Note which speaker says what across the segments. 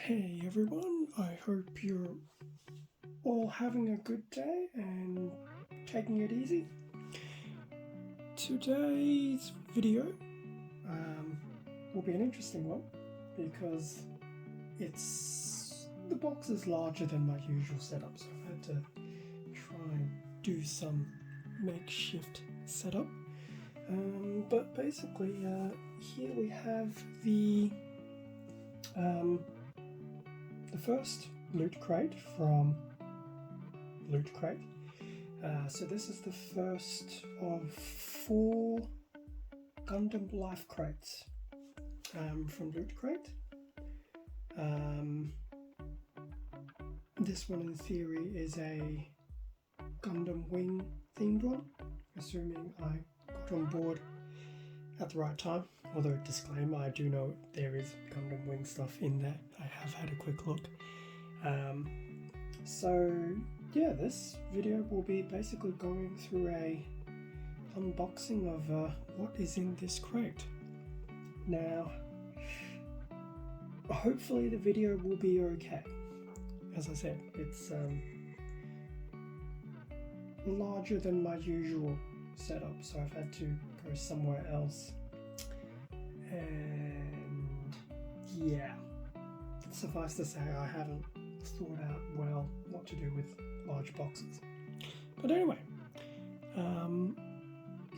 Speaker 1: Hey everyone, I hope you're all having a good day and taking it easy. Today's video will be an interesting one because the box is larger than my usual setup, so I've had to try and do some makeshift setup. But basically, here we have the first loot crate from Loot Crate. So this is the first of 4 Gundam Life crates from Loot Crate. This one in theory is a Gundam Wing themed one, assuming I got on board at the right time. Although, disclaimer, I do know there is Gundam Wing stuff in there. I have had a quick look. So yeah, this video will be basically going through a unboxing of what is in this crate. Now, hopefully the video will be okay. As I said, it's larger than my usual setup, so I've had to go somewhere else. And yeah, suffice to say, I haven't thought out well what to do with large boxes. But anyway,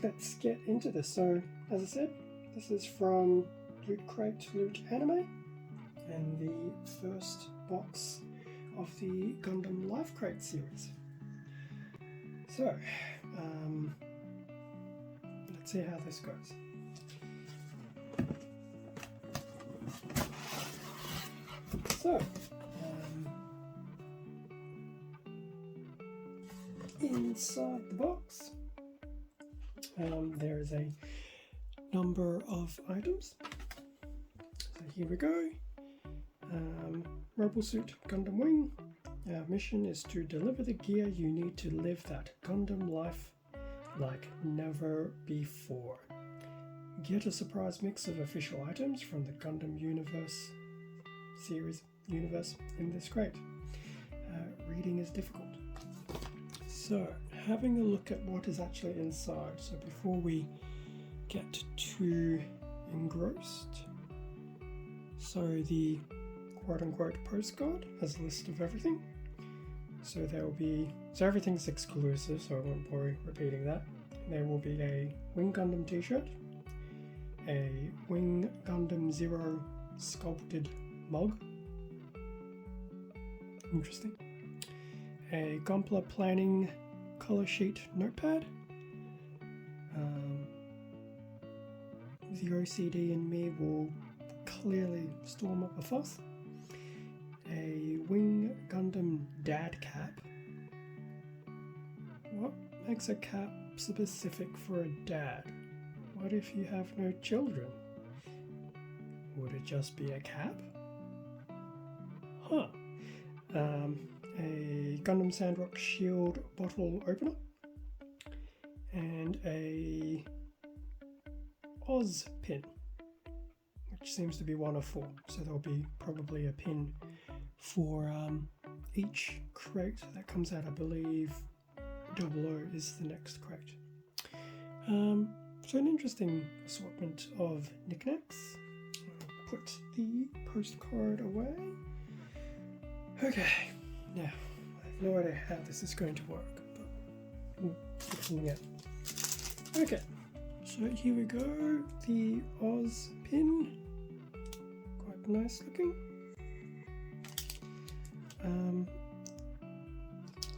Speaker 1: let's get into this. So, as I said, this is from Loot Crate Loot Anime, and the first box of the Gundam Life Crate series. So, let's see how this goes. So, inside the box, there is a number of items. So here we go. Rebel Suit Gundam Wing. Our mission is to deliver the gear you need to live that Gundam life like never before. Get a surprise mix of official items from the Gundam universe in this crate. Reading is difficult. So, having a look at what is actually inside. So before we get too engrossed, so the quote-unquote postcard has a list of everything. So so everything's exclusive, so I won't worry repeating that. There will be a Wing Gundam t-shirt, a Wing Gundam Zero sculpted mug, interesting, a Gunpla planning color sheet notepad, the OCD in me will clearly storm up a fuss, a Wing Gundam dad cap. What makes a cap specific for a dad? What if you have no children? Would it just be a cap? Huh. A Gundam Sandrock shield bottle opener, and a Oz pin, which seems to be one of 4. So there'll be probably a pin for each crate that comes out. I believe 00 is the next crate. So an interesting assortment of knickknacks. I'll put the postcard away. Okay, now I have no idea how this is going to work, but we'll figure something out. Okay, so here we go. The Oz pin, quite nice looking.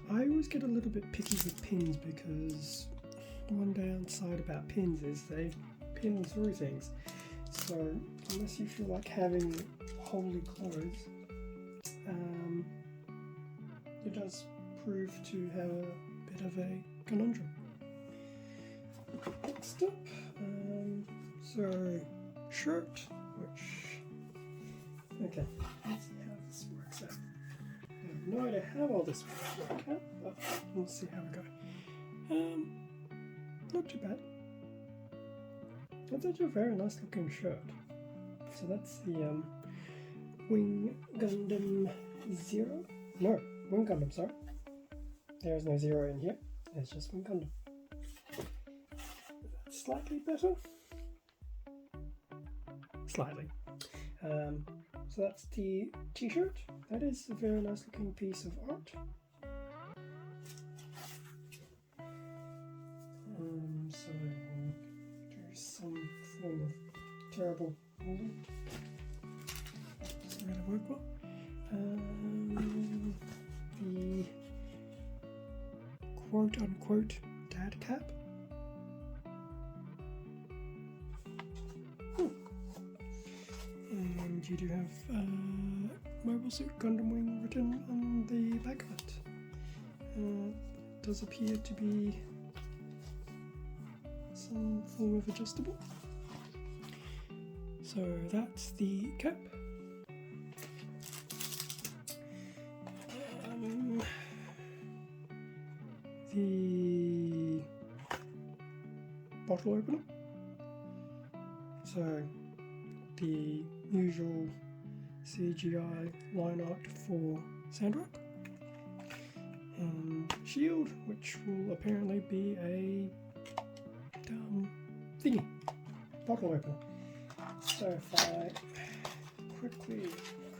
Speaker 1: I always get a little bit picky with pins because one downside about pins is they pin through things. So unless you feel like having holy clothes, it does prove to have a bit of a conundrum. Next up, so shirt, which, okay, let's see how this works out. I have no idea how all this will work out, but we'll see how we go. Not too bad. That's actually a very nice looking shirt. So that's the Wing Gundam 0. No, Wing Gundam, sorry. There is no 0 in here. It's just Wing Gundam. That's slightly better. Slightly. So that's the t-shirt. That is a very nice looking piece of art. So we'll do some form of terrible molding. Doesn't really work well. The quote unquote dad cap. And you do have Mobile Suit Gundam Wing written on the back of it. It does appear to be some form of adjustable. So that's the cap. The bottle opener. So the usual CGI line art for Sandrock. And shield, which will apparently be a thingy, bottle opener. So if I quickly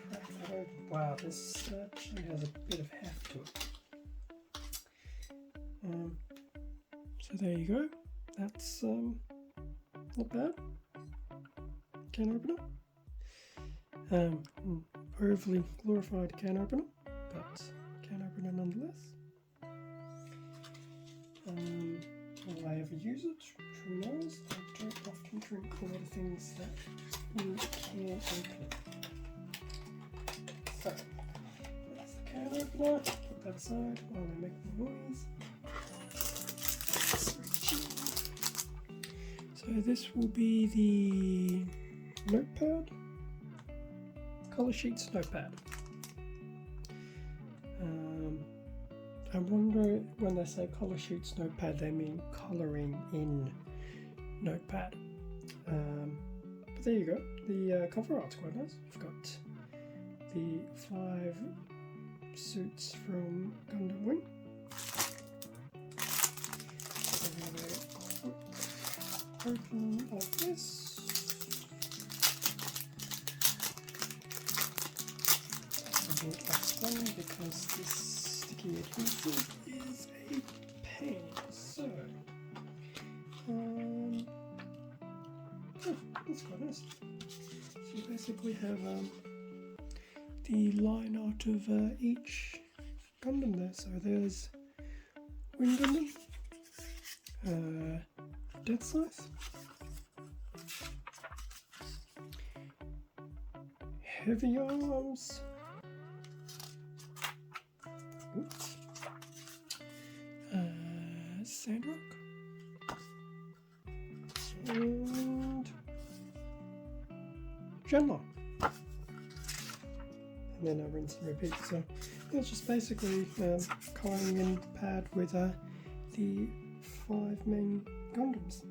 Speaker 1: crack that open, wow, this actually has a bit of heft to it. So there you go. That's not bad. Can opener. Overly glorified can opener, but can opener nonetheless. Will I ever use it? Who knows? I don't often drink a lot of things that you can open. So, that's the can opener. Put that aside while I make the noise. So this will be the Notepad. Color Sheets Notepad. I wonder when they say Color Sheets Notepad, they mean colouring in Notepad. But there you go. The cover art's quite nice. We've got the 5 suits from Gundam Wing. So we have a quick open like this. I won't explain because this sticky adhesive is a pain. So, that's quite nice. So you basically have the line art of each Gundam there. So there's Wing Gundam, Dead Size, Heavy Arms, Sandrock, and Genlock. And then I rinse and repeat. So it's just basically colouring in the pad with the 5 main Gundams.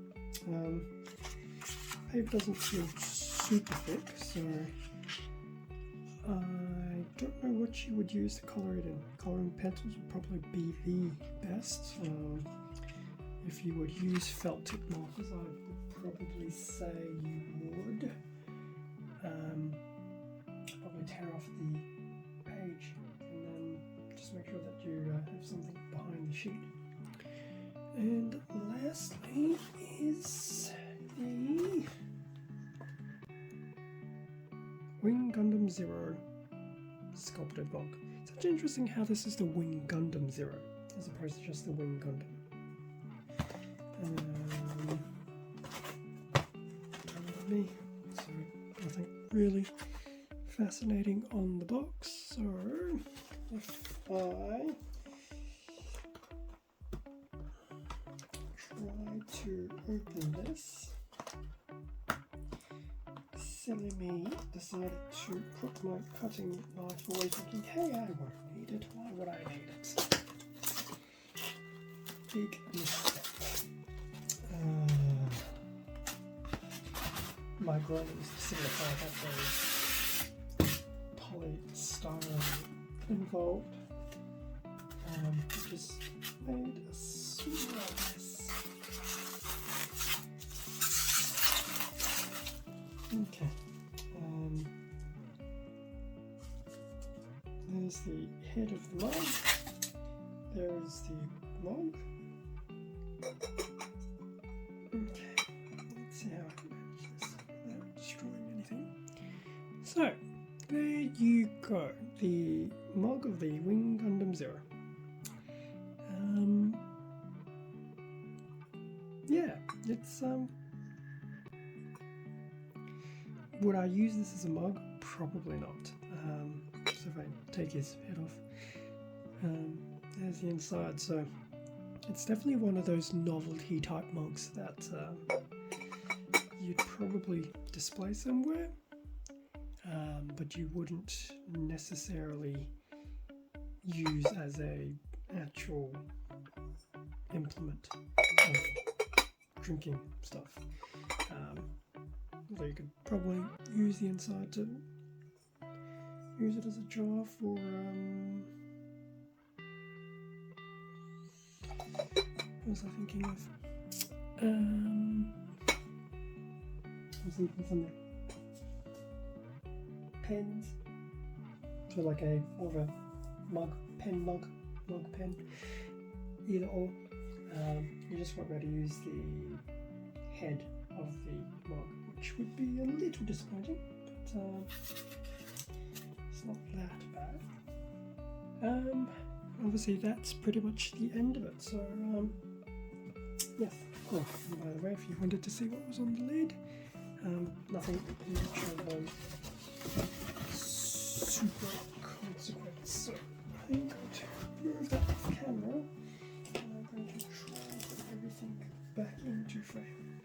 Speaker 1: Paper doesn't feel super thick, so I don't know what you would use to colour it in. Colouring pencils would probably be the best. If you would use felt tip markers, I would probably say you would. Probably tear off the page and then just make sure that you have something behind the sheet. And lastly is the Wing Gundam 0 sculpted block. It's actually interesting how this is the Wing Gundam 0 as opposed to just the Wing Gundam. So nothing really fascinating on the box. So if I try to open this, silly me decided to put my cutting knife away thinking, hey, I won't need it, why would I need it? Big mistake. My groin is to signify that style involved. Just made a small mess. Okay. There's the head of the mug. There is the mug. Okay, let's see how I can manage this without destroying anything. So, there you go, the mug of the Wing Gundam Zero. Yeah, it's would I use this as a mug? Probably not. So if I take his head off, there's the inside. So it's definitely one of those novelty type mugs that you'd probably display somewhere, but you wouldn't necessarily use as a actual implement of drinking stuff. Although you could probably use the inside to use it as a jar for what was I thinking of? I was thinking something. Pens. So like a more of a mug pen. Either or. You just won't be able to use the head of the mug, which would be a little disappointing, but it's not that bad. Obviously that's pretty much the end of it, so yes. Oh, and by the way, if you wanted to see what was on the lid, nothing much of super consequence, so I'm going to move that off camera and I'm going to try and put everything back into frame.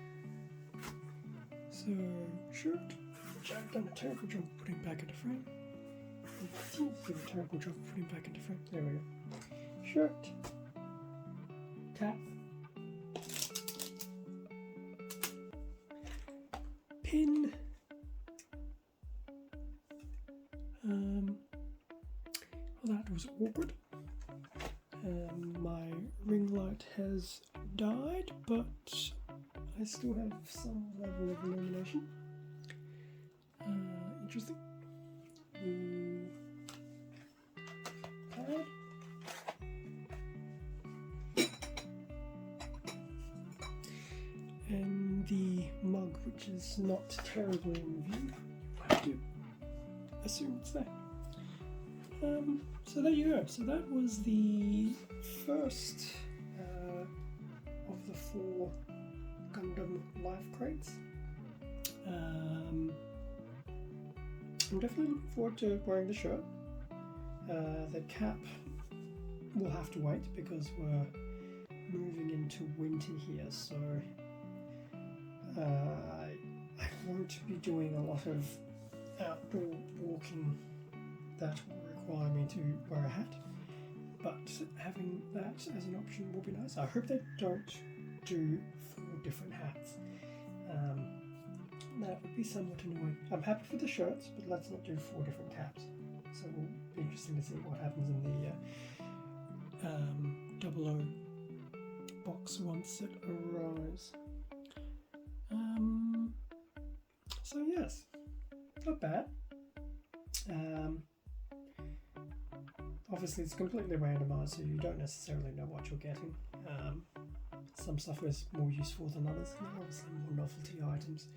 Speaker 1: So, shirt, which I've done a terrible job of putting back into frame. I didn't do a terrible job of putting back into frame. There we go. Shirt, cap, pin, well, that was awkward. My ring light has died, but I still have some level of illumination. Interesting. Pad. And the mug, which is not terribly in view. I have to assume it's there. So there you go. So that was the first of the 4 Gundam life crates. I'm definitely looking forward to wearing the shirt. The cap will have to wait because we're moving into winter here, so I won't be doing a lot of outdoor walking that will require me to wear a hat, but having that as an option will be nice. I hope they don't do 4 different hats. That would be somewhat annoying. I'm happy for the shirts, but let's not do 4 different caps. So it will be interesting to see what happens in the 00 box once it arrives. So yes, not bad. Obviously it's completely randomized, so you don't necessarily know what you're getting. Some stuff is more useful than others, and obviously more novelty items.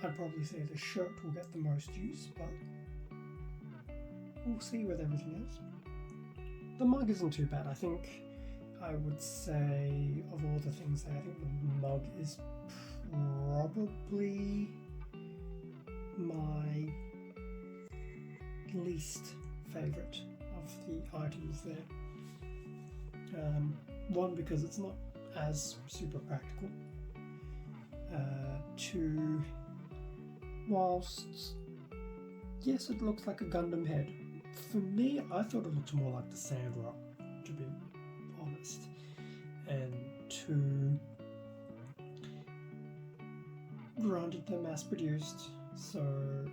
Speaker 1: I'd probably say the shirt will get the most use, but we'll see with everything else. The mug isn't too bad. I think I would say of all the things there, I think the mug is probably my least favourite of the items there. One, because it's not as super practical. 2, whilst yes, it looks like a Gundam head, for me I thought it looked more like the Sandrock, to be honest. And 2, granted they're mass produced, so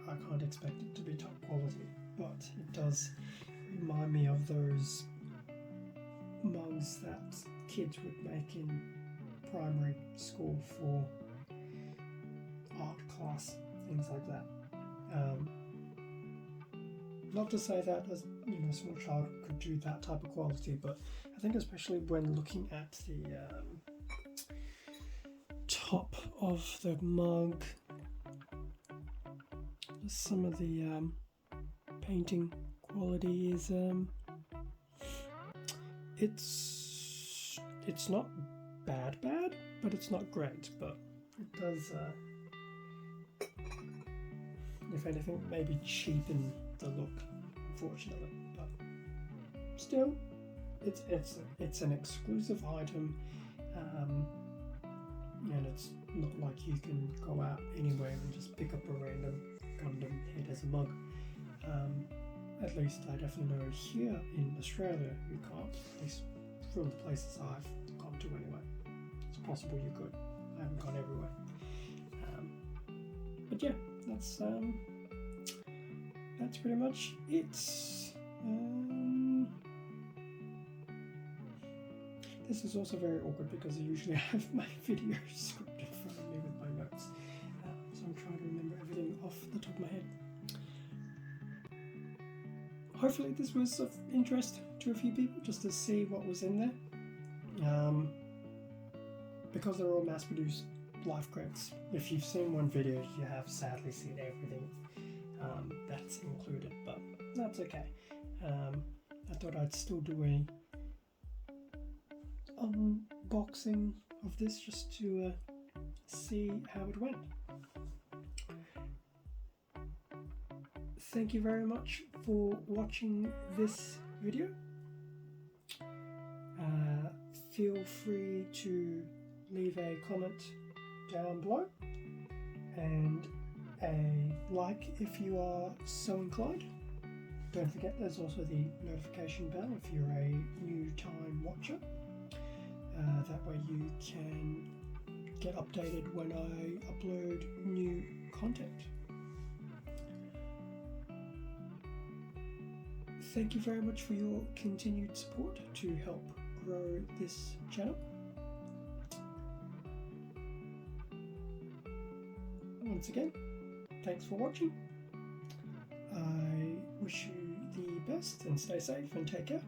Speaker 1: I can't expect it to be top quality, but it does remind me of those mugs that kids would make in primary school for art class, things like that. Not to say that as a small child could do that type of quality, but I think especially when looking at the top of the mug, some of the painting quality is it's not bad, but it's not great, but it does if anything maybe cheapen the look, unfortunately. But still, it's an exclusive item, and it's not like you can go out anywhere and just pick up a random Gundam head as a mug. At least I definitely know here in Australia you can't, at least from the places I've gone to anyway. It's possible you could. I haven't gone everywhere. But yeah, that's pretty much it. This is also very awkward because I usually have my video script in front of me with my notes, so I'm trying to remember everything off the top of my head. Hopefully this was of interest to a few people, just to see what was in there. Because they're all mass-produced life crates, if you've seen one video, you have sadly seen everything that's included, but that's okay. I thought I'd still do a unboxing of this just to see how it went. Thank you very much for watching this video. Feel free to leave a comment down below and a like if you are so inclined. Don't forget there's also the notification bell if you're a new time watcher. That way you can get updated when I upload new content. Thank you very much for your continued support to help grow this channel. Once again, thanks for watching. I wish you the best and stay safe and take care.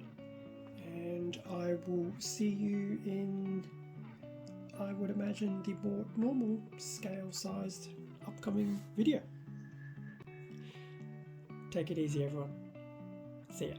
Speaker 1: And I will see you in, I would imagine, the more normal scale-sized upcoming video. Take it easy, everyone. See ya.